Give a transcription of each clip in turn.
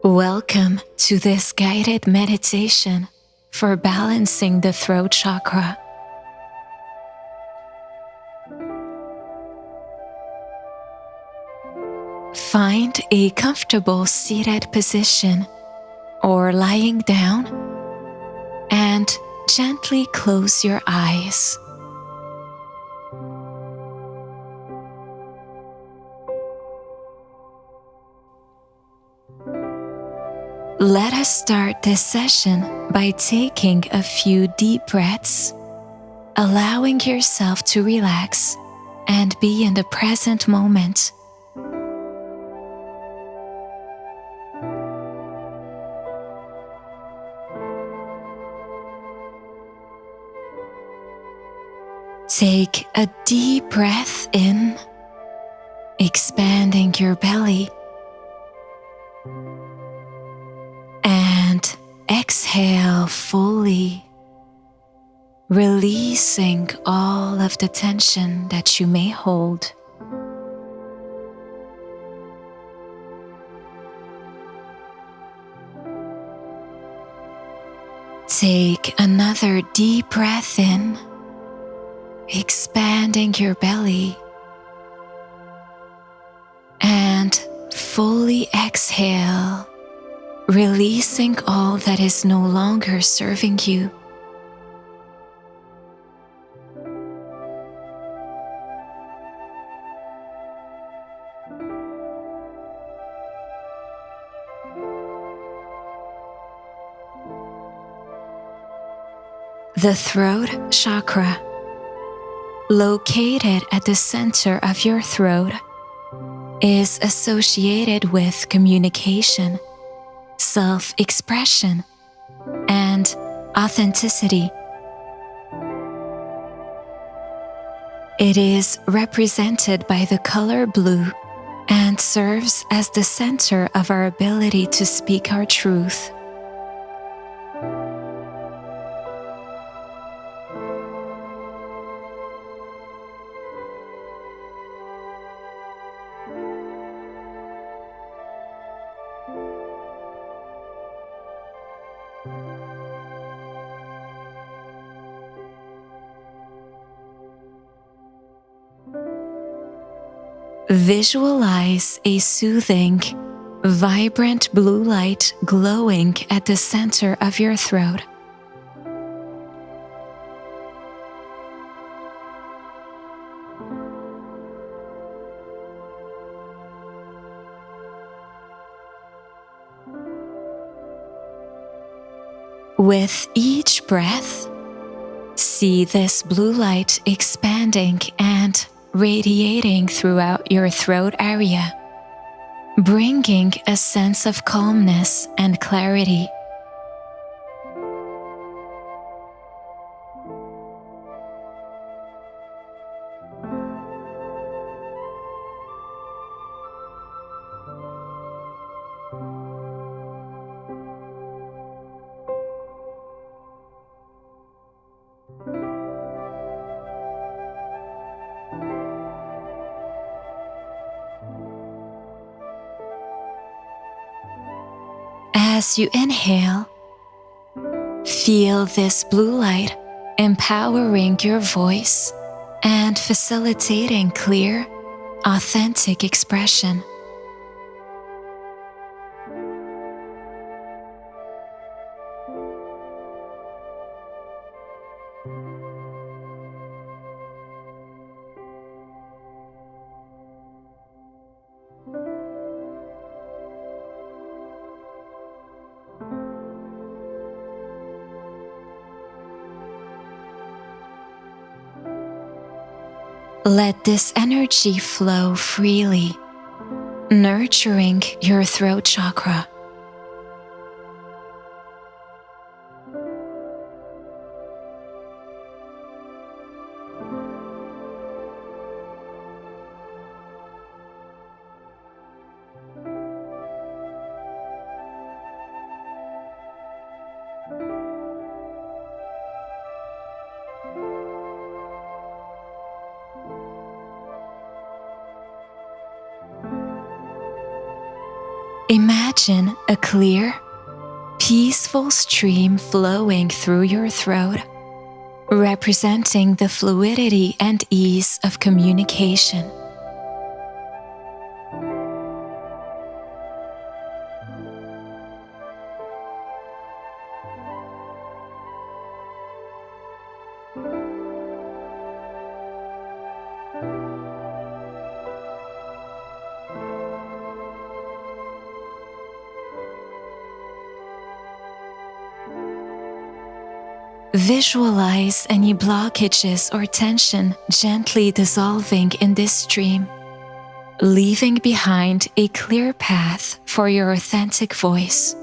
Welcome to this guided meditation for balancing the throat chakra. Find a comfortable seated position or lying down and gently close your eyes. Let us start this session by taking a few deep breaths, allowing yourself to relax and be in the present moment. Take a deep breath in, expanding your belly, and exhale fully, releasing all of the tension that you may hold. Take another deep breath in, expanding your belly, and fully exhale, releasing all that is no longer serving you. The throat chakra, located at the center of your throat, is associated with communication, self-expression, and authenticity. It is represented by the color blue and serves as the center of our ability to speak our truth. Visualize a soothing, vibrant blue light glowing at the center of your throat. With each breath, see this blue light expanding and radiating throughout your throat area, bringing a sense of calmness and clarity. As you inhale, feel this blue light empowering your voice and facilitating clear, authentic expression. Let this energy flow freely, nurturing your throat chakra. Imagine a clear, peaceful stream flowing through your throat, representing the fluidity and ease of communication. Visualize any blockages or tension gently dissolving in this stream, leaving behind a clear path for your authentic voice.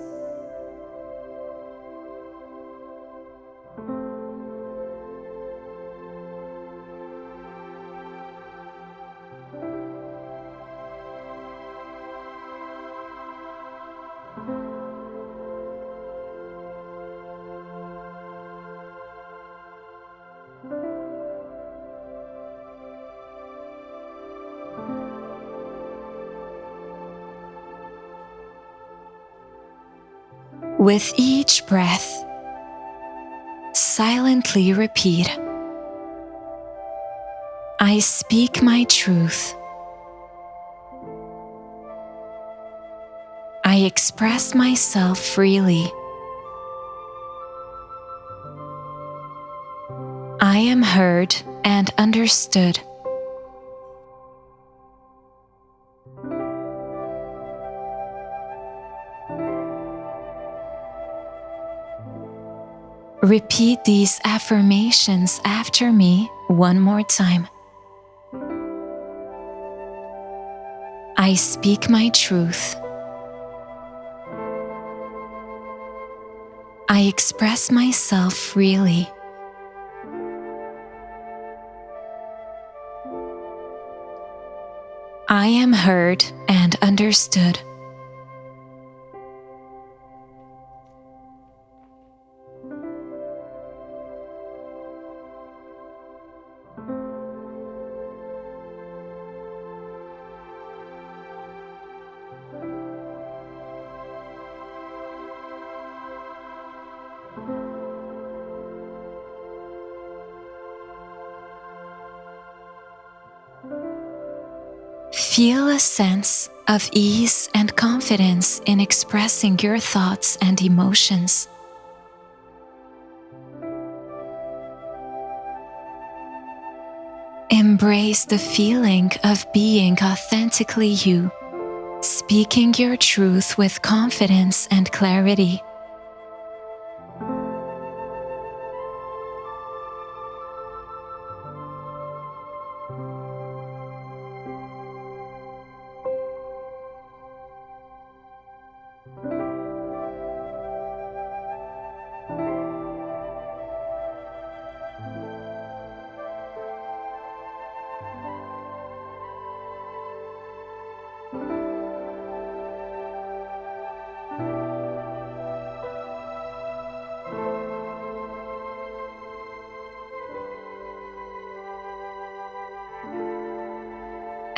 With each breath, silently repeat, I speak my truth. I express myself freely. I am heard and understood. Repeat these affirmations after me one more time. I speak my truth. I express myself freely. I am heard and understood. Feel a sense of ease and confidence in expressing your thoughts and emotions. Embrace the feeling of being authentically you, speaking your truth with confidence and clarity.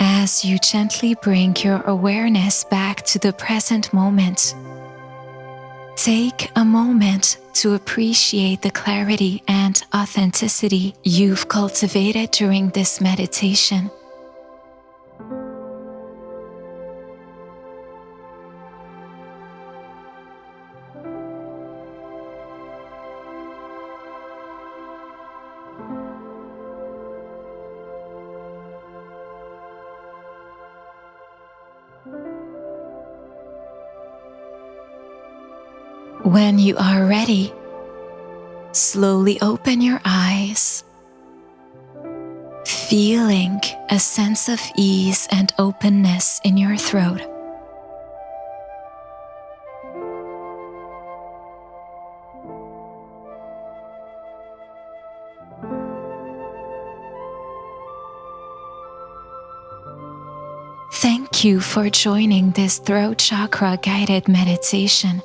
As you gently bring your awareness back to the present moment, take a moment to appreciate the clarity and authenticity you've cultivated during this meditation. When you are ready, slowly open your eyes, feeling a sense of ease and openness in your throat. Thank you for joining this throat chakra guided meditation.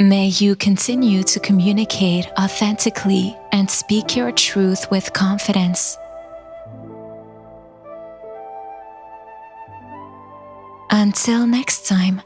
May you continue to communicate authentically and speak your truth with confidence. Until next time.